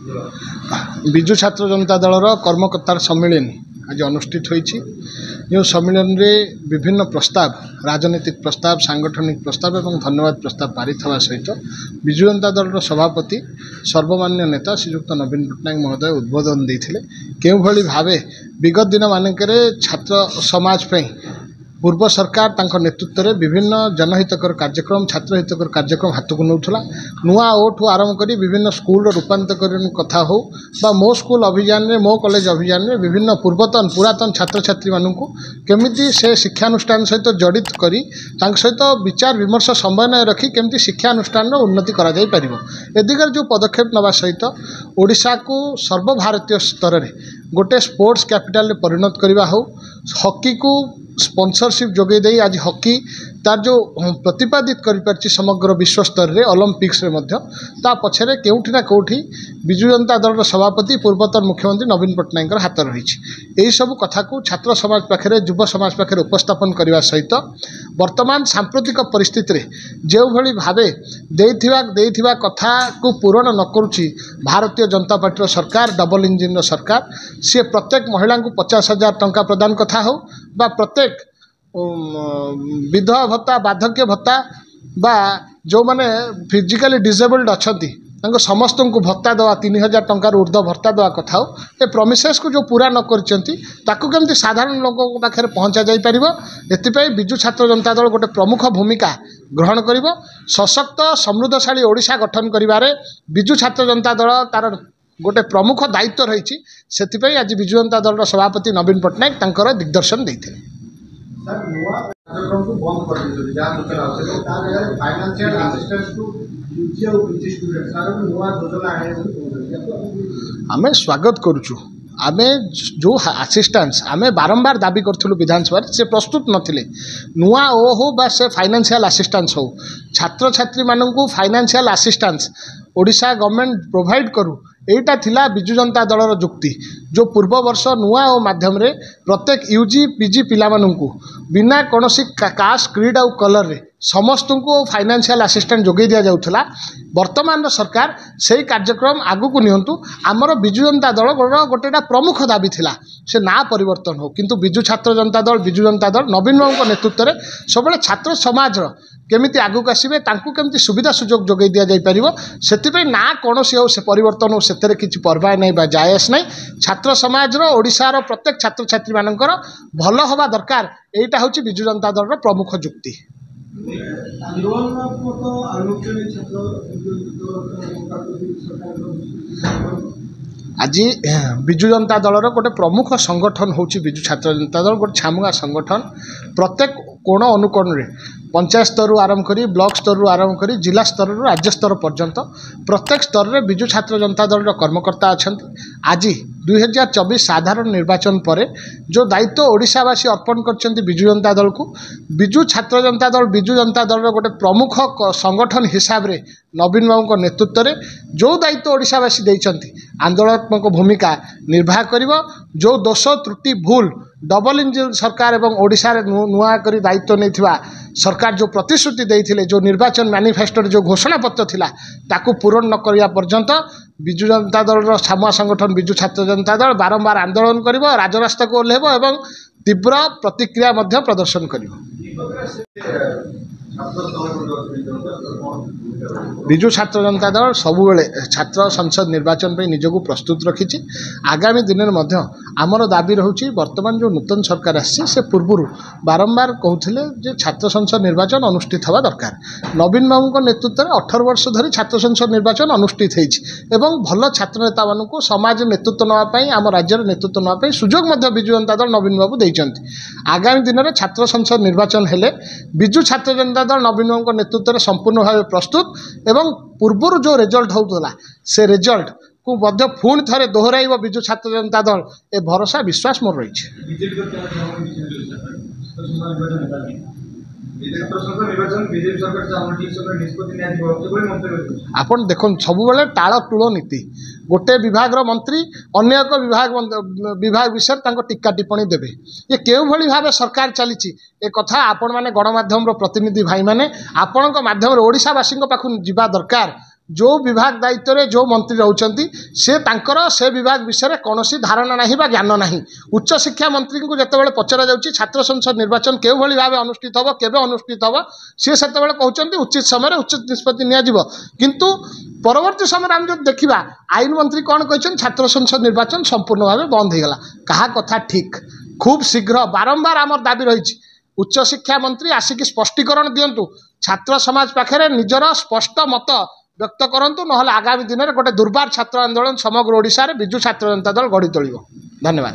विजु छात्र जनता दलर कर्मकर्तार सम्मेलन आज अनुष्ठित होईछि। जो सम्मेलन रे विभिन्न प्रस्ताव राजनीतिक प्रस्ताव सांगठनिक प्रस्ताव एवं धन्यवाद प्रस्ताव पारित होगा सहित विजु जनता दलर सभापति सर्वमान्य नेता श्रीयुक्त नवीन पट्टनायक महोदय उद्बोधन देते केउ भली भावे विगत दिन मानक छात्र समाज पे पूर्व सरकार तांको नेतृत्व में विभिन्न जनहितकर कार्यक्रम छात्र हितकर कार्यक्रम हाथ को नौला नुआ ओठू आरंभ कर विभिन्न स्कूल रूपांतरण कथा हो बा मो स्कूल अभियान में मो कॉलेज अभियान में विभिन्न पूर्वतन पुरातन छात्र छात्री मानू केमिति से शिक्षानुष्ठान सहित जड़ित करी सहित विचार विमर्श समन्वय रखी केमिति शिक्षानुष्ठान उन्नति करा जाई परिबो ए दिगरे जो पदक्षेप नवा सहित ओडिशा को सर्वभारतीय स्तर में गोटे स्पोर्ट्स कैपिटल परिणत करवा हो हॉकी को स्पॉन्सरशिप जोगे दे आज हॉकी तार जो प्रतिपादित कर समग्र विश्व स्तर में ओलंपिक्स रे मध्य ता पछरे केउठी ना कोठी विजु जनता दल सभापति पूर्वतन मुख्यमंत्री नवीन पट्टनायक हाथ रही यही सब कथा को छात्र समाज पाखे युव समाज पाखे उपस्थापन करने सहित वर्तमान सांप्रतिक परिस्थिति रे जो भली भावे देथिबा कथा को पूरण न करुची भारतीय जनता पार्टी सरकार डबल इंजिन सरकार सी प्रत्येक महिला को 50,000 टंका प्रदान कथा हो बा प्रत्येक विधवा भत्ता बार्धक्य भत्ता बा जो माने फिजिकली डिसेबल्ड अच्छी समस्त को भत्ता देवा 3,000 टंकार ऊर्ध्व भत्ता देवा कथा हो ए प्रोमिसेस को जो पूरा न करमती साधारण लोगों पाखे पहुँचा जापर एपाई विजु छात्र जनता दल गोटे प्रमुख भूमिका ग्रहण कर सशक्त समृद्धशाली ओडिशा गठन करिबारे विजु छात्र जनता दल तार गोटे प्रमुख दायित्व रही से आज विजु जनता दल सभापति नवीन पट्टनायक तांकर दिग्दर्शन देते आमे स्वागत करुचु आमे जो असिस्टेंस आमे बारंबार दाबी करूँ विधानसभा से प्रस्तुत नथिले नुआ ओ हो बा से फाइनेंशियल असिस्टेंस हो छात्र छात्री मानू financial assistance Odisha government provide करू एटा थिला विजु जनता दलर जुक्ति जो पूर्व वर्ष नुआ और माध्यम रे प्रत्येक यूजी पीजी पिला मानू बिना कौनसी कास्ट क्रीड और कलर रे समस्त को फाइनेंशियल असिस्टेंट जोगे दि जाउथला वर्तमान सरकार से कार्यक्रम आगु को नियंतु आमर विजु जनता दल गोटेटा प्रमुख दाबी थिला से ना परिवर्तन हो किंतु विजु छात्र जनता दल नवीन बाबू नेतृत्व में सब छात्र समाज केमिति आगुक आसबे तांकु केमिति सुविधा सुजोग जोगे दि जाइपर से ना कौन से परिवर्तन हो से किसी परवाह नहीं बा जायस नहीं छात्र समाज ओडिशार प्रत्येक छात्र छात्री मानकर भल हवा दरकार एटा हूँ विजु जनता दल प्रमुख जुक्ति। आज विजु जनता दलर गोटे प्रमुख संगठन होची विजु छात्र जनता दल गोटे छामुआ संगठन प्रत्येक कोण अनुकोण रे पंचायत स्तर आरंभ करी ब्लॉक स्तर आरंभ करी जिला स्तर राज्य स्तर पर्यंत प्रत्येक स्तर में विजु छात्र जनता दल कर्मकर्ता अच्छा आज 2024 साधारण निर्वाचन पर जो दायित्व ओडिशावासी अर्पण कर विजु जनता दल को विजु छात्र जनता दल गोटे प्रमुख संगठन हिसाब रे नवीन बाबू नेतृत्व में जो दायित्व ओडिशावासी देइछंती आंदोलनात्मक भूमिका निर्वाह करिवो जो दोष त्रुटि भूल डबल इंजिन सरकार एवं ओडिशा रे नुआ करी दायित्व नहीं सरकार जो प्रतिश्रुति देइथिले जो निर्वाचन मैनिफेस्टो जो घोषणा पत्र थिला ताकू पूरण न करिया पर्यंत विजु जनता दल छामुआ संगठन विजु छात्र जनता दल बारंबार आंदोलन करिवो राजरास्ता को ओल्हेबो एवं तीव्र प्रतिक्रिया मध्य प्रदर्शन करिवो। विजु छात्र जनता दल सबुबले छात्र संसद निर्वाचन पे निजको प्रस्तुत रखी आगामी दिन में आमर दाबी रही वर्तमान जो नूतन सरकार आसी पूर्व बारंबार कहते छात्र संसद निर्वाचन अनुष्ठित हवा दरकार नवीन बाबू नेतृत्व में 18 वर्ष धरी छात्र संसद निर्वाचन अनुष्ठित होती भल छात्र नेता मानू समाज नेतृत्व नापी आम राज्यर नेतृत्व नापी सुजोग विजु जनता दल नवीन बाबू देते आगामी दिन में छात्र संसद निर्वाचन हेले विजु छात्र जनता दल नवीन बाबू नेतृत्व में संपूर्ण भाव प्रस्तुत एवं पूर्वर जो रिजल्ट होता से रिजल्ट को मध्य पुणी थे दोहराइब विजु छात्र जनता दल ए भरोसा विश्वास मोर रही आपन देखो सब टाल टूल नीति गोटे विभाग मंत्री अन्य एक विभाग विषय टीका टिप्पणी देवे ये केउ भली भाव सरकार चली ए कथा आपण माने गणमाध्यम प्रतिनिधि भाई माने आपण माध्यम ओडिशावासी पाखु जीवा दरकार जो विभाग दायित्व रे जो मंत्री रहउचंती से विभाग विषय में कौन धारणा नहीं बा ज्ञान नहीं। उच्च शिक्षा मंत्री को जितेबाला पचरा जाउची छात्र संसद निर्वाचन के भली भाव अनुष्ठित हम केबे अनुष्ठित हम सी से कहते उचित समय उचित निष्पत्ति नियाजिब किंतु परवर्ती समय आम जो देखा आईन मंत्री कौन कहते छात्र संसद निर्वाचन संपूर्ण भाव बंद हो गला कहा कथा ठीक खूब शीघ्र बारंबार आमर दाबी रही उच्च शिक्षा मंत्री आसिक स्पष्टीकरण दिंतु छात्र समाज पाखे निजर स्पष्ट मत व्यक्त करंतु नहले आगामी दिन में गोटे दुर्बार छात्र आंदोलन समग्र ओडिशा रे बिजु छात्र जनता दल गढ़ी तोलिबो। धन्यवाद।